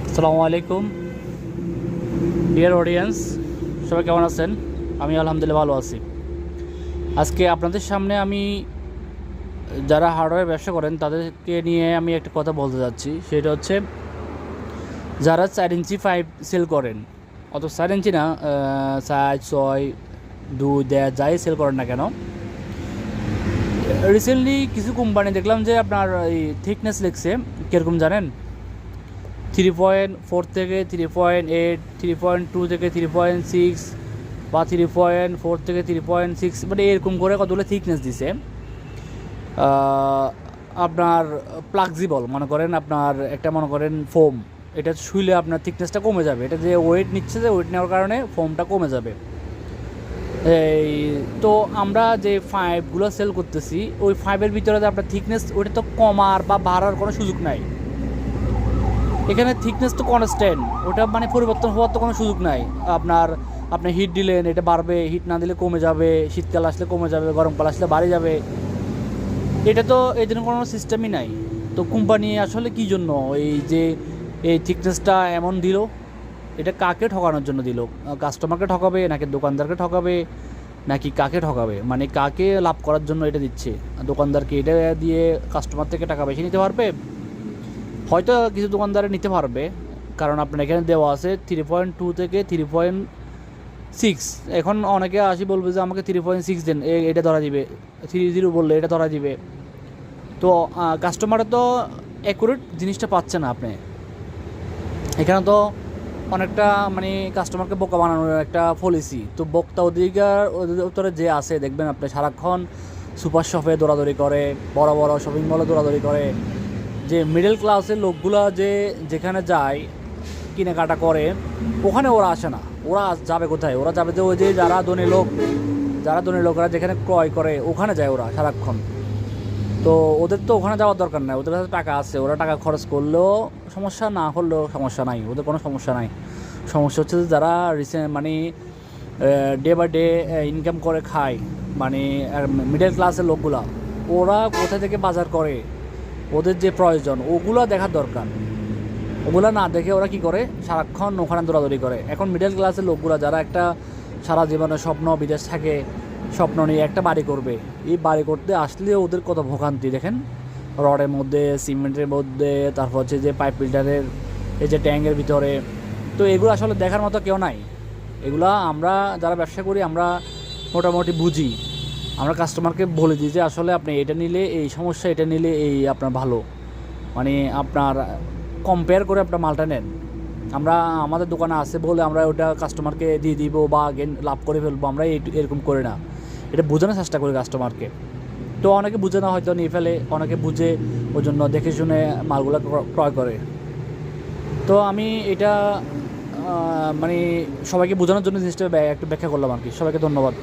আসসালামু আলাইকুম dear audience, সবাই কেমন আছেন? আমি আলহামদুলিল্লাহ ভালো আছি। আজকে আপনাদের সামনে আমি যারা হার্ডওয়্যার ব্যবসা করেন তাদেরকে নিয়ে আমি একটা কথা বলতে যাচ্ছি। সেটা হচ্ছে, যারা 4 ইঞ্চি পাইপ সেল করেন, অত 4 ইঞ্চি না, 4, 6, 2, 1.5 যাই সেল করেন না কেন, রিসেন্টলি কিছু কোম্পানি দেখলাম যে আপনার এই থিকনেস লিখছে কীরকম জানেন, 3.4 থেকে 3.8, 3.2 থেকে 3.6 বা 3.4 থেকে 3.6, মানে এরকম করে কতগুলো থিকনেস দিছে। আপনার ফ্লেক্সিবল মনে করেন, আপনার একটা মনে করেন ফোম, এটা শুইলে আপনার থিকনেসটা কমে যাবে। এটা যে ওয়েট নিচ্ছে, যে ওয়েট নেওয়ার কারণে ফোমটা কমে যাবে। এই তো আমরা যে পাইপগুলো সেল করতেছি, ওই পাইপের ভিতরে যে আপনার থিকনেস, ওইটা তো কমার বা বাড়ার কোনো সুযোগ নাই। এখানে থিকনেস তো কনস্ট্যান্ট, ওটা মানে পরিবর্তন হওয়ার তো কোনো সুযোগ নাই। আপনি হিট দিলেন, এটা বাড়বে, হিট না দিলে কমে যাবে, শীতকাল আসলে কমে যাবে, গরমকাল আসলে বাড়ে যাবে। এটা তো এই জন্য কোনো সিস্টেমই নাই। তো কোম্পানি আসলে কী জন্য এই থিকনেসটা এমন দিল? এটা কাকে ঠকানোর জন্য দিল? কাস্টমারকে ঠকাবে, নাকি দোকানদারকে ঠকাবে, নাকি কাকে ঠকাবে? মানে কাকে লাভ করার জন্য এটা দিচ্ছে? দোকানদারকে এটা দিয়ে কাস্টমার থেকে টাকা বেশি নিতে পারবে? হয়তো কিছু দোকানদারে নিতে পারবে, কারণ আপনার এখানে দেওয়া আছে 3.2 থেকে 3.6। এখন অনেকে আসি বলবে যে আমাকে 3.6 দেন, এটা ধরা দিবে, 3.0 বললে এটা ধরা দিবে। তো কাস্টমারে তো অ্যাকুরেট জিনিসটা পাচ্ছে না। আপনি এখানে তো অনেকটা মানে কাস্টমারকে বোকা বানানোর একটা পলিসি। তো বক্তা অধিকার যে আছে, দেখবেন আপনি সারাক্ষণ সুপার শপে দৌড়াদৌড়ি করে, বড় বড় শপিং মলে দৌড়াদৌড়ি করে। যে মিডল ক্লাসের লোকগুলা যেখানে যায় কেনাকাটা করে, ওখানে ওরা আসে না। ওরা যাবে কোথায়? ওরা যাবে যে ওই যে যারা ধনী লোকরা যেখানে ক্রয় করে, ওখানে যায় ওরা সারাক্ষণ। তো ওদের তো ওখানে যাওয়ার দরকার নাই, ওদের কাছে টাকা আছে, ওরা টাকা খরচ করলেও সমস্যা, না হলেও সমস্যা নাই, ওদের কোনো সমস্যা নাই। সমস্যা হচ্ছে যে যারা মানে ডে বাই ডে ইনকাম করে খায়, মানে মিডল ক্লাসের লোকগুলা, ওরা কোথা থেকে বাজার করে, ওদের যে প্রয়োজন ওগুলো দেখার দরকার। ওগুলো না দেখে ওরা কি করে, সারাক্ষণ ওখানে দৌড়াদৌড়ি করে। এখন মিডল ক্লাসের লোকগুলো যারা একটা সারা জীবনের স্বপ্ন, বিদেশ থাকে স্বপ্ন নিয়ে একটা বাড়ি করবে, এই বাড়ি করতে আসলে ওদের কত ভোগান্তি দেখেন। রডের মধ্যে, সিমেন্টের মধ্যে, তারপর হচ্ছে যে পাইপ ফিল্টারের এই যে ট্যাঙ্কের ভিতরে। তো এগুলো আসলে দেখার মতো কেউ নাই। এগুলা আমরা যারা ব্যবসা করি আমরা মোটামুটি বুঝি। আমরা কাস্টমারকে বলে দিই যে আসলে আপনি এটা নিলে এই সমস্যা, এটা নিলে এই আপনার ভালো, মানে আপনার কম্পেয়ার করে আপনার মালটা নেন। আমরা আমাদের দোকানে আছে বলে আমরা ওটা কাস্টমারকে দিয়ে দিব বা লাভ করে ফেলবো, আমরা এরকম করি না। এটা বোঝানোর চেষ্টা করি কাস্টমারকে। তো অনেকে বুঝে না, হয়তো নিয়ে ফেলে, অনেকে বুঝে, ওই জন্য দেখে শুনে মালগুলো ক্রয় করে। তো আমি এটা মানে সবাইকে বোঝানোর জন্য জিনিসটা একটু ব্যাখ্যা করলাম আর কি। সবাইকে ধন্যবাদ।